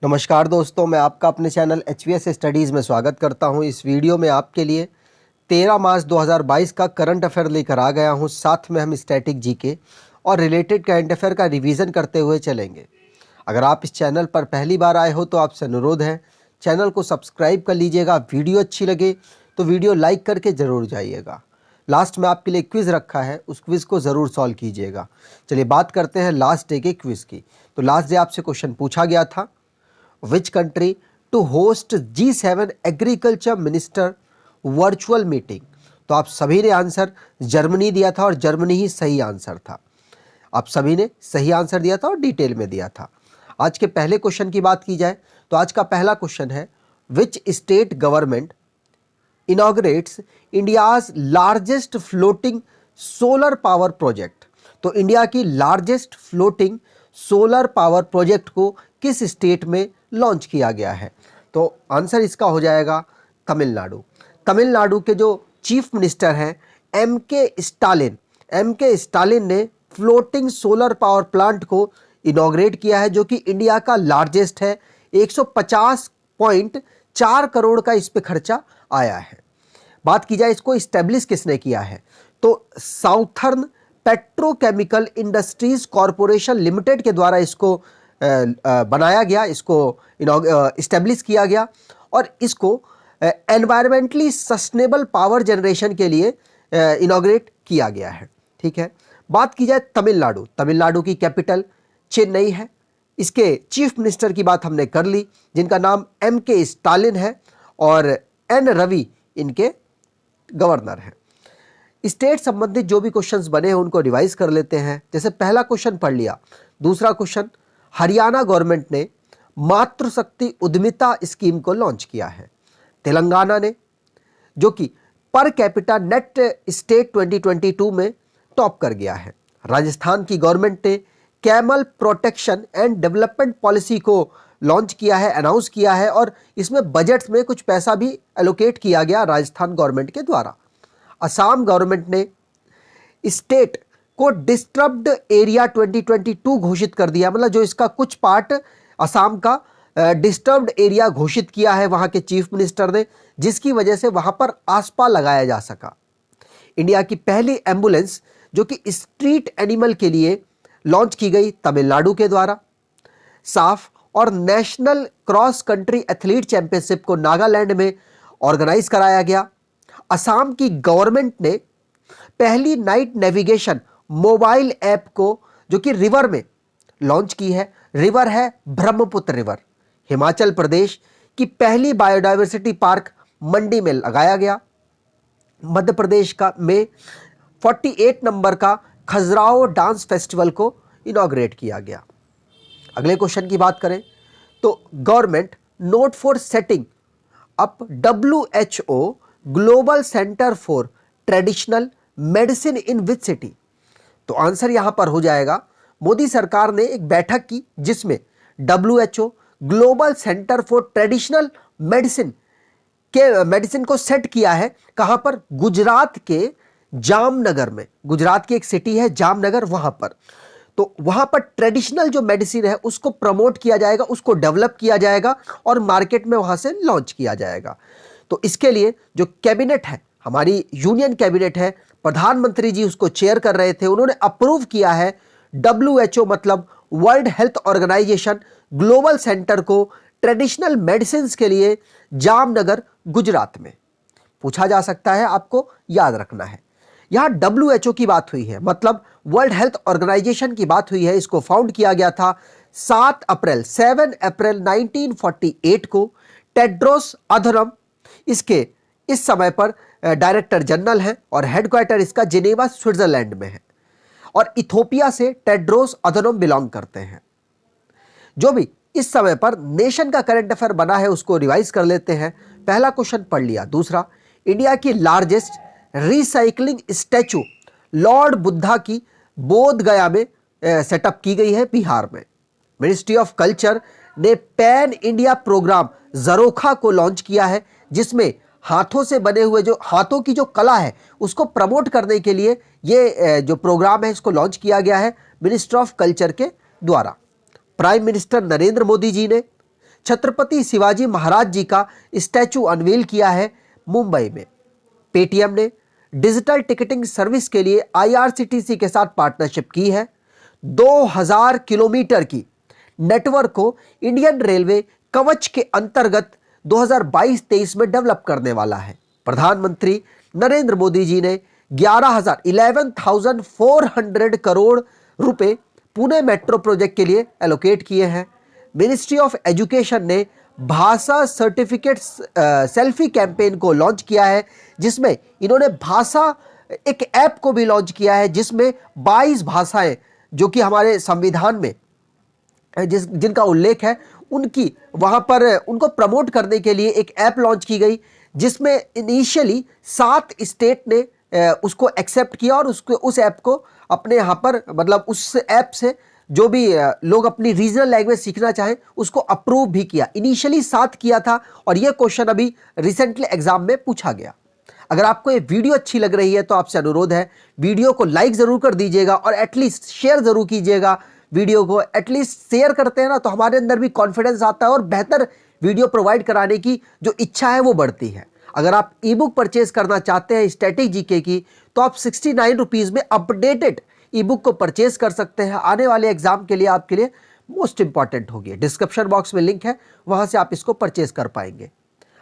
नमस्कार दोस्तों, मैं आपका अपने चैनल HVS स्टडीज़ में स्वागत करता हूं। इस वीडियो में आपके लिए 13 मार्च 2022 का करंट अफेयर लेकर आ गया हूं। साथ में हम स्टैटिक जीके और रिलेटेड करंट अफेयर का रिवीजन करते हुए चलेंगे। अगर आप इस चैनल पर पहली बार आए हो तो आपसे अनुरोध है, चैनल को सब्सक्राइब कर लीजिएगा। वीडियो अच्छी लगे तो वीडियो लाइक करके ज़रूर जाइएगा। लास्ट में आपके लिए क्विज़ रखा है, उस क्विज़ को ज़रूर सॉल्व कीजिएगा। चलिए बात करते हैं लास्ट डे के क्विज़ की। तो लास्ट डे आपसे क्वेश्चन पूछा गया था, Which country to host G7 agriculture minister virtual meeting. तो आप सभी ने आंसर जर्मनी दिया था और जर्मनी ही सही आंसर था। आप सभी ने सही आंसर दिया था और डिटेल में दिया था। आज के पहले क्वेश्चन की बात की जाए तो आज का पहला क्वेश्चन है, which state government inaugurates India's largest floating solar power project. तो इंडिया की largest floating solar power project को किस स्टेट में लॉन्च किया गया है? तो आंसर इसका हो जाएगा तमिलनाडु। तमिलनाडु के जो चीफ मिनिस्टर हैं एम के स्टालिन ने फ्लोटिंग सोलर पावर प्लांट को इनॉग्रेट किया है, जो कि इंडिया का लार्जेस्ट है। 150.4 करोड़ का इस पे खर्चा आया है। बात की जाए इसको इस्टेब्लिश किसने किया है, तो southern petrochemical industries corporation limited के द्वारा इसको बनाया गया, इसको इस्टेब्लिश किया गया और इसको एनवायरमेंटली सस्टेनेबल पावर जनरेशन के लिए इनॉग्रेट किया गया है। ठीक है। बात की जाए तमिलनाडु की कैपिटल चेन्नई है। इसके चीफ मिनिस्टर की बात हमने कर ली, जिनका नाम एम के स्टालिन है और एन रवि इनके गवर्नर हैं। स्टेट संबंधित जो भी क्वेश्चंस बने हैं उनको रिवाइज कर लेते हैं। जैसे पहला क्वेश्चन पढ़ लिया। दूसरा क्वेश्चन, हरियाणा गवर्नमेंट ने मातृशक्ति उद्यमिता स्कीम को लॉन्च किया है। तेलंगाना ने, जो कि पर कैपिटा नेट स्टेट 2022 में टॉप कर गया है। राजस्थान की गवर्नमेंट ने camel protection and development policy को लॉन्च किया है, अनाउंस किया है और इसमें बजट में कुछ पैसा भी एलोकेट किया गया राजस्थान गवर्नमेंट के द्वारा। असम गवर्नमेंट ने स्टेट को डिस्टर्ब्ड एरिया 2022 घोषित कर दिया, मतलब जो इसका कुछ पार्ट असम का डिस्टर्ब्ड एरिया घोषित किया है वहां के चीफ मिनिस्टर ने, जिसकी वजह से वहां पर आसपा लगाया जा सका। इंडिया की पहली एम्बुलेंस जो कि स्ट्रीट एनिमल के लिए लॉन्च की गई तमिलनाडु के द्वारा। साफ और national cross country athlete championship को नागालैंड में ऑर्गेनाइज कराया गया। असम की गवर्नमेंट ने पहली नाइट नेविगेशन मोबाइल ऐप को जो कि रिवर में लॉन्च की है। रिवर है ब्रह्मपुत्र रिवर। हिमाचल प्रदेश की पहली बायोडायवर्सिटी पार्क मंडी में लगाया गया। मध्य प्रदेश का में 48 नंबर का खजुराहो डांस फेस्टिवल को इनॉग्रेट किया गया। अगले क्वेश्चन की बात करें तो government note for setting up WHO global centre for traditional medicine in which city. तो आंसर यहां पर हो जाएगा, मोदी सरकार ने एक बैठक की जिसमें WHO global centre for traditional medicine को सेट किया है। कहां पर? गुजरात के जामनगर में। गुजरात की एक सिटी है जामनगर, वहां पर। तो वहां पर ट्रेडिशनल जो मेडिसिन है उसको प्रमोट किया जाएगा, उसको डेवलप किया जाएगा और मार्केट में वहां से लॉन्च किया जाएगा। तो इसके लिए जो कैबिनेट है, हमारी यूनियन कैबिनेट है, प्रधानमंत्री जी उसको चेयर कर रहे थे, उन्होंने अप्रूव किया है WHO मतलब world health organisation global centre को ट्रेडिशनल मेडिसिन के लिए जामनगर गुजरात में। पूछा जा सकता है, आपको याद रखना है। यहां WHO की बात हुई है, मतलब वर्ल्ड हेल्थ ऑर्गेनाइजेशन की बात हुई है। इसको फाउंड किया गया था 7 अप्रैल 1948 को। टेड्रोस अधनम इसके इस समय पर डायरेक्टर जनरल है और हेडक्वार्टर इसका जिनेवा स्विट्जरलैंड में है और इथोपिया से टेड्रोस अधनम बिलोंग करते हैं। जो भी इस समय पर नेशन का करंट अफेयर बना है उसको रिवाइज कर लेते हैं। पहला क्वेश्चन पढ़ लिया। दूसरा, इंडिया की largest recycling statue Lord Buddha की बोध गया में सेटअप की गई है, बिहार में। मिनिस्ट्री ऑफ कल्चर ने पैन इंडिया प्रोग्राम जरोखा को लॉन्च किया है, जिसमें हाथों से बने हुए जो हाथों की जो कला है उसको प्रमोट करने के लिए ये जो प्रोग्राम है इसको लॉन्च किया गया है मिनिस्ट्री ऑफ कल्चर के द्वारा। प्राइम मिनिस्टर नरेंद्र मोदी जी ने छत्रपति शिवाजी महाराज जी का स्टैचू अनवील किया है मुंबई में। पेटीएम ने डिजिटल टिकटिंग सर्विस के लिए आईआरसीटीसी के साथ पार्टनरशिप की है। 2000 किलोमीटर की नेटवर्क को इंडियन रेलवे कवच के अंतर्गत 2022-23 में डेवलप करने वाला है। प्रधानमंत्री नरेंद्र मोदी जी ने 11,400 करोड़ रुपए पुणे मेट्रो प्रोजेक्ट के लिए एलोकेट किए हैं। मिनिस्ट्री ऑफ एजुकेशन ने भाषा सर्टिफिकेट सेल्फी कैंपेन को लॉन्च किया है, जिसमें इन्होंने भाषा एक ऐप को भी लॉन्च किया है, जिसमें 22 भाषाएं जो कि हमारे संविधान में जिनका उल्लेख है, उनकी वहां पर उनको प्रमोट करने के लिए एक ऐप लॉन्च की गई, जिसमें इनिशियली 7 स्टेट ने उसको एक्सेप्ट किया और उस ऐप को अपने यहाँ पर मतलब उस ऐप से जो भी लोग अपनी रीजनल लैंग्वेज सीखना चाहें उसको अप्रूव भी किया। इनिशियली 7 किया था और ये क्वेश्चन अभी रिसेंटली एग्जाम में पूछा गया। अगर आपको ये वीडियो अच्छी लग रही है तो आपसे अनुरोध है वीडियो को लाइक जरूर कर दीजिएगा और एटलीस्ट शेयर जरूर कीजिएगा। वीडियो को एटलीस्ट शेयर करते हैं ना तो हमारे अंदर भी कॉन्फिडेंस आता है और बेहतर वीडियो प्रोवाइड कराने की जो इच्छा है वो बढ़ती है। अगर आप ई बुक परचेज करना चाहते हैं स्टैटिक जीके की तो आप 69 रुपीज़ में अपडेटेड ई बुक को परचेज कर सकते हैं। आने वाले एग्जाम के लिए आपके लिए मोस्ट इंपॉर्टेंट होगी। डिस्क्रिप्शन बॉक्स में लिंक है, वहां से आप इसको परचेज कर पाएंगे।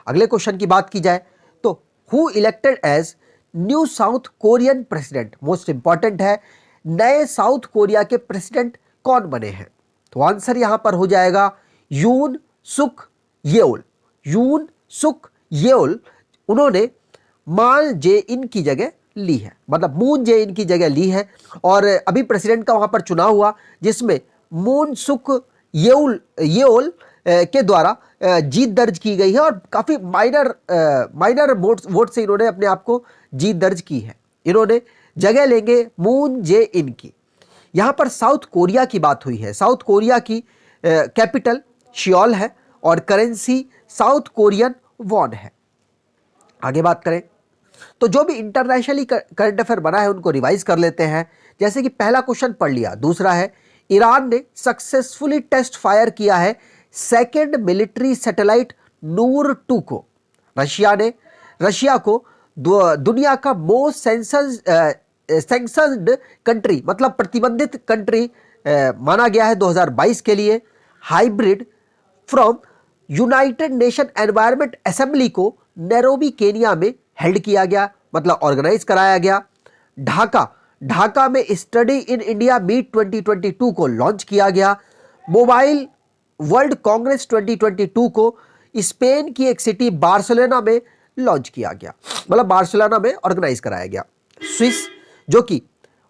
अगले क्वेश्चन की बात की जाए तो who elected as new South Korean president, most important है, नए साउथ कोरिया के प्रेसिडेंट कौन बने हैं? तो आंसर यहां पर हो जाएगा यून सुक येओल। यून सुक येओल उन्होंने मान जे इन की जगह ली है, मतलब मून जे इन की जगह ली है और अभी प्रेसिडेंट का वहां पर चुनाव हुआ जिसमें मून सुक येओल के द्वारा जीत दर्ज की गई है और काफी माइनर वोट से इन्होंने अपने आप को जीत दर्ज की है। इन्होंने जगह लेंगे मून जे इन की। यहां पर साउथ कोरिया की बात हुई है। साउथ कोरिया की कैपिटल शियोल है और करेंसी साउथ कोरियन वॉन है। आगे बात करें तो जो भी इंटरनेशनली करंट अफेयर बना है उनको रिवाइज कर लेते हैं। जैसे कि पहला क्वेश्चन पढ़ लिया। दूसरा है ईरान ने सक्सेसफुली टेस्ट फायर किया है सेकेंड मिलिट्री सैटेलाइट नूर 2 को। रशिया को दुनिया का मोस्ट सैंक्शन्ड कंट्री मतलब प्रतिबंधित कंट्री माना गया है 2022 के लिए। Hybrid from United nation environment assembly को नैरोबी केनिया में हेल्ड किया गया, मतलब ऑर्गेनाइज कराया गया। ढाका में स्टडी इन इंडिया मीट 2022 को लॉन्च किया गया। मोबाइल वर्ल्ड कांग्रेस 2022 को स्पेन की एक सिटी बार्सिलोना में लॉन्च किया गया, मतलब बार्सिलोना में ऑर्गेनाइज कराया गया। स्विस जो कि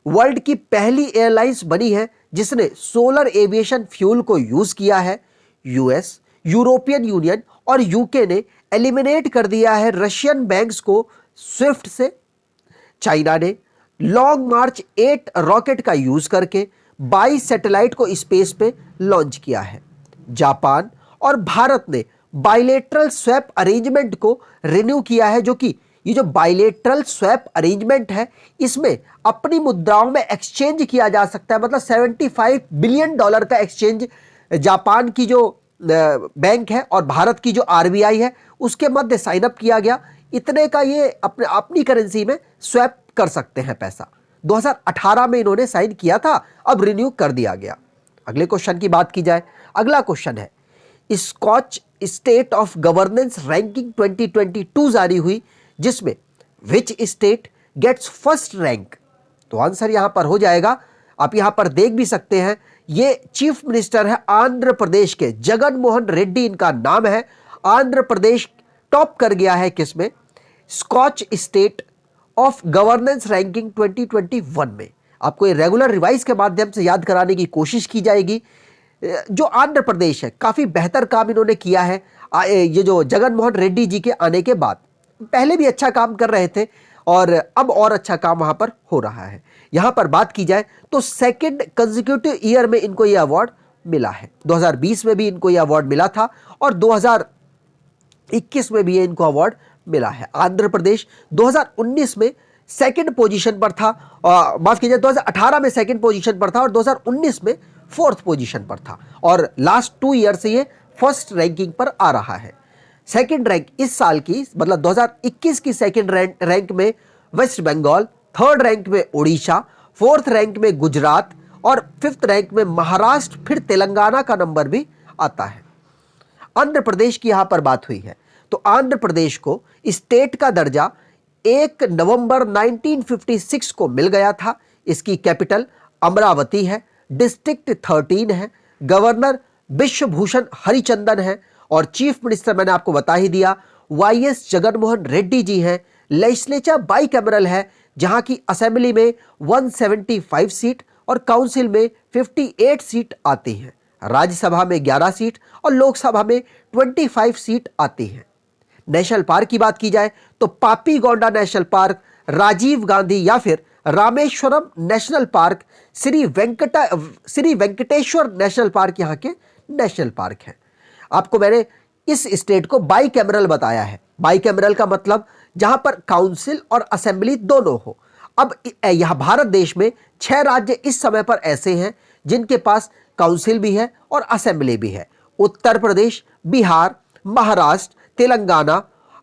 वर्ल्ड की पहली एयरलाइंस बनी है जिसने सोलर एविएशन फ्यूल को यूज किया है। यूएस, यूरोपियन यूनियन और यूके ने एलिमिनेट कर दिया है रशियन बैंक्स को स्विफ्ट से। चाइना ने लॉन्ग मार्च 8 रॉकेट का यूज करके 22 सैटेलाइट को स्पेस पे लॉन्च किया है। जापान और भारत ने बाइलेटरल स्वैप अरेंजमेंट को रिन्यू किया है, जो कि ये जो बाइलेटरल स्वैप अरेंजमेंट है इसमें अपनी मुद्राओं में एक्सचेंज किया जा सकता है, मतलब $75 बिलियन का एक्सचेंज जापान की जो बैंक है और भारत की जो आरबीआई है उसके मध्य साइन अप किया गया। इतने का ये अपनी करेंसी में स्वैप कर सकते हैं पैसा। 2018 में इन्होंने साइन किया था, अब रिन्यू कर दिया गया। अगले क्वेश्चन की बात की जाए। अगला क्वेश्चन है Skoch state of governance ranking 2022 जारी हुई जिसमें which state gets first rank. तो आंसर यहां पर हो जाएगा, आप यहां पर देख भी सकते हैं, ये चीफ मिनिस्टर है आंध्र प्रदेश के, जगन मोहन रेड्डी इनका नाम है। आंध्र प्रदेश टॉप कर गया है किसमें? Skoch state of governance ranking 2021 में। आपको ये रेगुलर रिवाइज के माध्यम से याद कराने की कोशिश की जाएगी। जो आंध्र प्रदेश है काफी बेहतर काम इन्होंने किया है ये जो जगन मोहन रेड्डी जी के आने के बाद। पहले भी अच्छा काम कर रहे थे और अब और अच्छा काम वहां पर हो रहा है। यहां पर बात की जाए तो सेकंड कंसेक्यूटिव ईयर में इनको यह अवार्ड मिला है। 2020 में भी इनको यह अवार्ड मिला था और 2021 में भी इनको अवार्ड मिला है। आंध्र प्रदेश 2019 में सेकंड पोजीशन पर था, माफ कीजिए 2018 में सेकंड पोजीशन पर था और 2019 में फोर्थ पोजीशन पर था और लास्ट 2 ईयर से ये फर्स्ट रैंकिंग पर आ रहा है। सेकंड रैंक इस साल की मतलब 2021 की सेकंड रैंक में वेस्ट बंगाल, थर्ड रैंक में उड़ीसा, फोर्थ रैंक में गुजरात और फिफ्थ रैंक में महाराष्ट्र, फिर तेलंगाना का नंबर भी आता है। आंध्र प्रदेश की यहां पर बात हुई है तो आंध्र प्रदेश को स्टेट का दर्जा 1 नवंबर 1956 को मिल गया था। इसकी कैपिटल अमरावती है, डिस्ट्रिक्ट 13 है, गवर्नर विश्वभूषण हरिचंदन है और चीफ मिनिस्टर मैंने आपको बता ही दिया वाईएस जगनमोहन रेड्डी जी हैं। लेजिस्लेचर बाइकैमरल है जहां की असेंबली में 175 सीट और काउंसिल में 58 सीट आती हैं। राज्यसभा में 11 सीट और लोकसभा में 25 सीट आती हैं। नेशनल पार्क की बात की जाए तो Papikonda National Park, Rajiv Gandhi या फिर Rameswaram National Park, Sri Venkateswara National Park यहाँ के नेशनल पार्क हैं। आपको मैंने इस स्टेट को बाइकैमरल बताया है। बाइकैमरल का मतलब जहां पर काउंसिल और असेंबली दोनों हो। अब यह भारत देश में 6 राज्य इस समय पर ऐसे हैं जिनके पास काउंसिल भी है और असेंबली भी है। उत्तर प्रदेश, बिहार, महाराष्ट्र, तेलंगाना,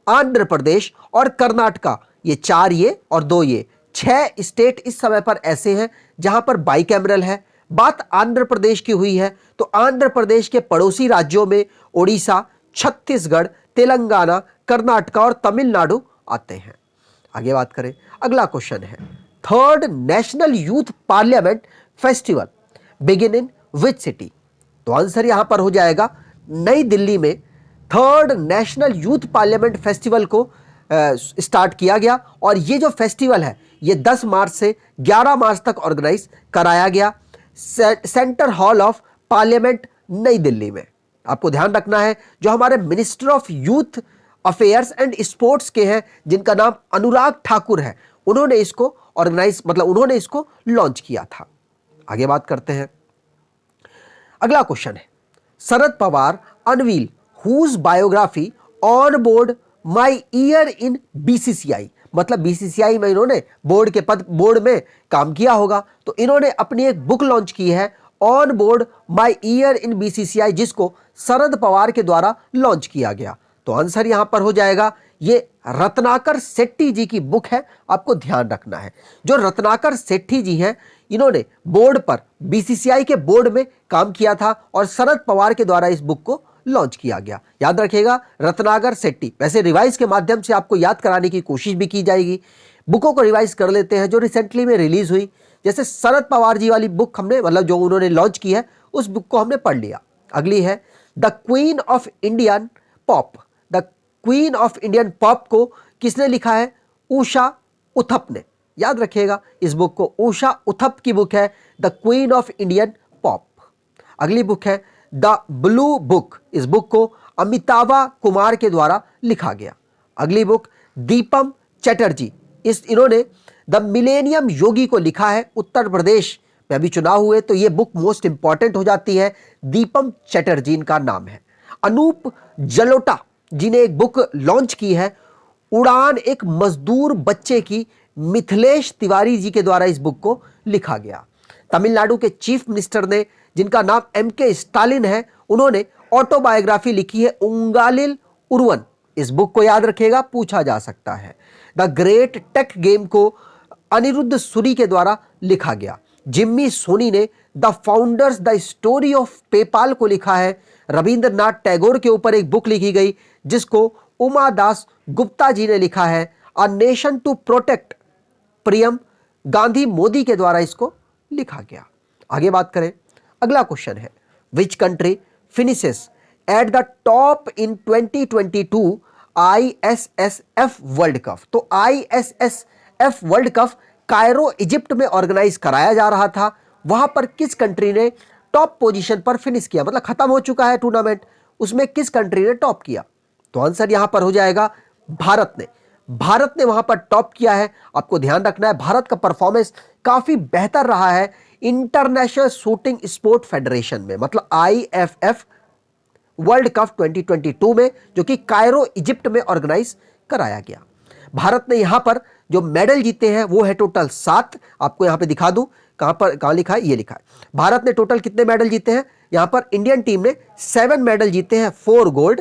आंध्र प्रदेश और कर्नाटका, ये 4 ये और 2 ये 6 स्टेट इस समय पर ऐसे हैं जहां पर बाइकैमरल है। बात आंध्र प्रदेश की हुई है तो आंध्र प्रदेश के पड़ोसी राज्यों में उड़ीसा, छत्तीसगढ़, तेलंगाना, कर्नाटका और तमिलनाडु आते हैं। आगे बात करें, अगला क्वेश्चन है third national youth parliament festival begin in which city. तो आंसर यहां पर हो जाएगा नई दिल्ली में third national youth parliament festival को स्टार्ट किया गया और ये जो फेस्टिवल है ये 10 मार्च से 11 मार्च तक ऑर्गेनाइज कराया गया सेंटर हॉल ऑफ पार्लियामेंट नई दिल्ली में। आपको ध्यान रखना है जो हमारे minister of youth affairs and sports के हैं जिनका नाम अनुराग ठाकुर है, उन्होंने इसको ऑर्गेनाइज उन्होंने इसको लॉन्च किया था। आगे बात करते हैं, अगला क्वेश्चन है Sharad Pawar unveil whose biography on board my year in BCCI. मतलब बीसीसीआई में इन्होंने बोर्ड में काम किया होगा तो इन्होंने अपनी एक बुक लॉन्च की है on board my year in BCCI, जिसको शरद पवार के द्वारा लॉन्च किया गया। तो आंसर यहां पर हो जाएगा ये रत्नाकर सेट्टी जी की बुक है। आपको ध्यान रखना है जो रत्नाकर सेट्टी जी हैं इन्होंने बोर्ड पर बीसीसीआई के बोर्ड में काम किया था और शरद पवार के द्वारा इस बुक को लॉन्च किया गया। याद रखिएगा रत्नाकर सेट्टी। वैसे रिवाइज के माध्यम से आपको याद कराने की कोशिश भी की जाएगी। बुकों को रिवाइज कर लेते हैं जो रिसेंटली में रिलीज हुई। जैसे शरद पवार जी वाली बुक हमने जो उन्होंने लॉन्च की है उस बुक को हमने पढ़ लिया। अगली है the queen of Indian pop. The queen of Indian pop को किसने लिखा है? उषा उथप ने। याद रखिएगा इस बुक को, उषा उथप की बुक है the queen of Indian pop. अगली बुक है द ब्लू बुक। इस बुक को अमिताभा कुमार के द्वारा लिखा गया। अगली बुक दीपम चटर्जी, इन्होंने द मिलेनियम योगी को लिखा है। उत्तर प्रदेश में अभी चुनाव हुए तो ये बुक मोस्ट इंपॉर्टेंट हो जाती है। दीपम चटर्जी इनका नाम है। अनूप जलोटा जी ने एक बुक लॉन्च की है उड़ान, एक मजदूर बच्चे की। मिथिलेश तिवारी जी के द्वारा इस बुक को लिखा गया। तमिलनाडु के चीफ मिनिस्टर ने जिनका नाम एमके स्टालिन है, उन्होंने ऑटोबायोग्राफी लिखी है उंगालिल उर्वन। इस बुक को याद रखिएगा, पूछा जा सकता है। द ग्रेट टेक गेम को अनिरुद्ध सूरी के द्वारा लिखा गया। जिम्मी सोनी ने the founders the story of PayPal को लिखा है। रविंद्रनाथ टैगोर के ऊपर एक बुक लिखी गई जिसको उमा दास गुप्ता जी ने लिखा है अ नेशन टू प्रोटेक्ट। प्रियम गांधी मोदी के द्वारा इसको लिखा गया। आगे बात करें, अगला क्वेश्चन है which country finishes at the top in 2022 ISSF world cup. तो ISSF world cup Cairo Egypt में ऑर्गेनाइज कराया जा रहा था। वहां पर किस कंट्री ने टॉप पोजीशन पर फिनिश किया? मतलब खत्म हो चुका है टूर्नामेंट, उसमें किस कंट्री ने टॉप किया? तो आंसर यहां पर हो जाएगा भारत ने। भारत ने वहां पर टॉप किया है। आपको ध्यान रखना है भारत का परफॉर्मेंस काफी बेहतर रहा है इंटरनेशनल शूटिंग स्पोर्ट फेडरेशन में, मतलब IFF वर्ल्ड कप 2022 में, जो कि कायरो इजिप्ट में ऑर्गेनाइज कराया गया। भारत ने यहां पर जो मेडल जीते हैं वो है टोटल 7। आपको यहां पे दिखा दूं, कहाँ लिखा है, ये लिखा है। भारत ने टोटल कितने मेडल जीते हैं, यहां पर इंडियन टीम ने 7 मेडल जीते हैं, 4 गोल्ड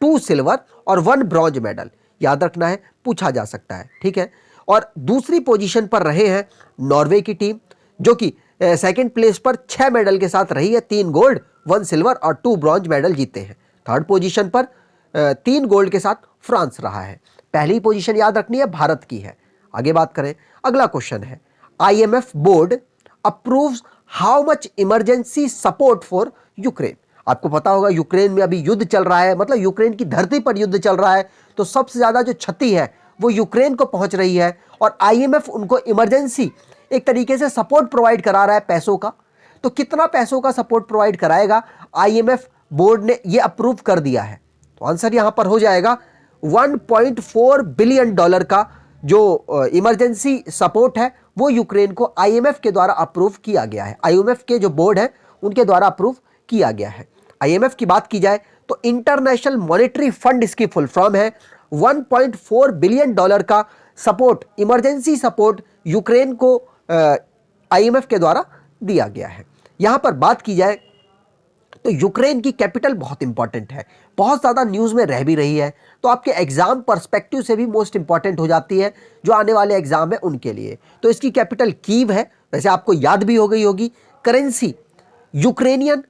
2 सिल्वर और 1 ब्रॉन्ज मेडल। याद रखना है, पूछा जा सकता है, ठीक है। और दूसरी पोजीशन पर रहे हैं नॉर्वे की टीम, जो कि सेकंड प्लेस पर 6 मेडल के साथ रही है, 3 गोल्ड 1 सिल्वर और 2 ब्रॉन्ज मेडल जीते हैं। थर्ड पोजीशन पर 3 गोल्ड के साथ फ्रांस रहा है। पहली पोजीशन याद रखनी है भारत की है। आगे बात करें, अगला क्वेश्चन है, IMF board approves how much emergency support for Ukraine. आपको पता होगा यूक्रेन में अभी युद्ध चल रहा है, मतलब यूक्रेन की धरती पर युद्ध चल रहा है, तो सबसे ज्यादा जो क्षति है वो यूक्रेन को पहुंच रही है और IMF उनको इमरजेंसी एक तरीके से सपोर्ट प्रोवाइड करा रहा है पैसों का। तो कितना पैसों का सपोर्ट प्रोवाइड कराएगा, IMF बोर्ड ने ये अप्रूव कर दिया है। तो आंसर यहां पर हो जाएगा $1.4 बिलियन का जो इमरजेंसी सपोर्ट है वो यूक्रेन को IMF के द्वारा अप्रूव किया गया है। IMF के जो बोर्ड है उनके द्वारा अप्रूव किया गया है। IMF की बात की जाए तो इंटरनेशनल मॉनेटरी फंड इसकी फुल फॉर्म है। $1.4 बिलियन का सपोर्ट, इमरजेंसी सपोर्ट यूक्रेन को IMF के द्वारा दिया गया है। यहां पर बात की जाए तो यूक्रेन की कैपिटल बहुत इंपॉर्टेंट है, बहुत ज़्यादा न्यूज़ में रह भी रही है, तो आपके एग्जाम पर्सपेक्टिव से भी मोस्ट इंपॉर्टेंट हो जाती है जो आने वाले एग्जाम है उनके लिए। तो इसकी कैपिटल कीव है, वैसे आपको याद भी हो गई होगी। करेंसी यूक्रेनियन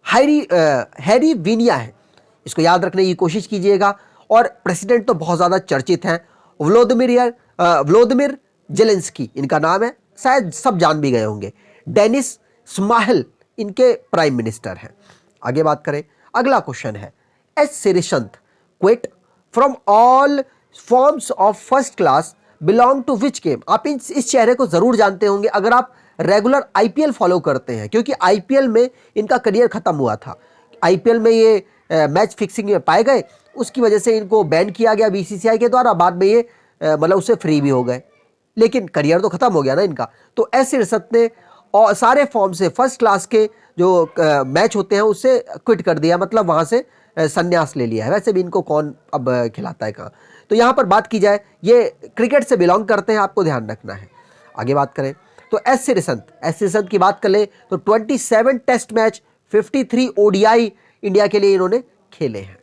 हैरीविनिया है, इसको याद रखने की कोशिश कीजिएगा। और प्रेसिडेंट तो बहुत ज़्यादा चर्चित हैं, व्लोदिमिर जेलेंस्की इनका नाम है, शायद सब जान भी गए होंगे। डेनिस स्माइल इनके प्राइम मिनिस्टर हैं। आगे बात करें, अगला क्वेश्चन है, S Sreesanth quit from all forms of first class belong to which game. आप इस चेहरे को जरूर जानते होंगे अगर आप रेगुलर IPL फॉलो करते हैं, क्योंकि IPL में इनका करियर खत्म हुआ था। IPL में ये मैच फिक्सिंग में पाए गए, उसकी वजह से इनको बैन किया गया BCCI के द्वारा। बाद में ये मतलब उससे फ्री भी हो गए, लेकिन करियर तो खत्म हो गया ना इनका। तो एस सिरिशंत ने और सारे फॉर्म से फर्स्ट क्लास के जो मैच होते हैं उससे क्विट कर दिया, मतलब वहां से संन्यास ले लिया है। वैसे भी इनको कौन अब खिलाता है कहाँ। तो यहाँ पर बात की जाए, ये क्रिकेट से बिलोंग करते हैं, आपको ध्यान रखना है। आगे बात करें तो एस सिरिशंत की बात कर ले तो 27 टेस्ट मैच 53 ODI इंडिया के लिए इन्होंने खेले हैं।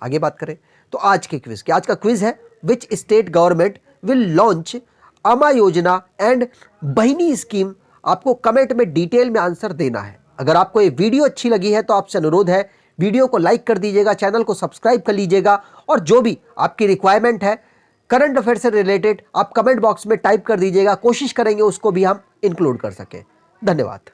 आगे बात करें तो आज के क्विज आज का क्विज है, which state government will launch अमा योजना एंड बहिनी स्कीम। आपको कमेंट में डिटेल में आंसर देना है। अगर आपको ये वीडियो अच्छी लगी है तो आपसे अनुरोध है वीडियो को लाइक कर दीजिएगा, चैनल को सब्सक्राइब कर लीजिएगा, और जो भी आपकी रिक्वायरमेंट है करंट अफेयर से रिलेटेड आप कमेंट बॉक्स में टाइप कर दीजिएगा, कोशिश करेंगे उसको भी हम इंक्लूड कर सकें। धन्यवाद।